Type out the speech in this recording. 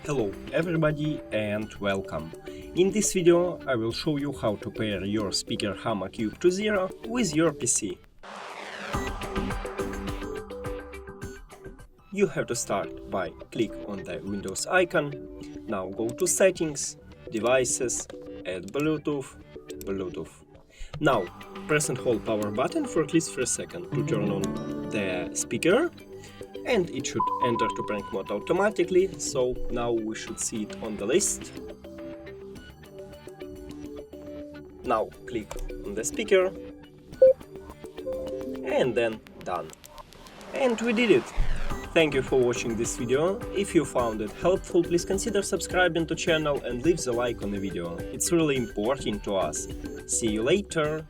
Hello everybody and welcome. In this video I will show you how to pair your speaker Hama Cube to 0 with your PC. You have to start by click on the Windows icon. Now go to Settings, Devices, Add Bluetooth. Now press and hold power button for at least for a second to turn on the speaker. And it should enter to prank mode automatically, so now we should see it on the list. Now click on the speaker and then done. And we did it! Thank you for watching this video. If you found it helpful, please consider subscribing to the channel and leave the like on the video. It's really important to us. See you later!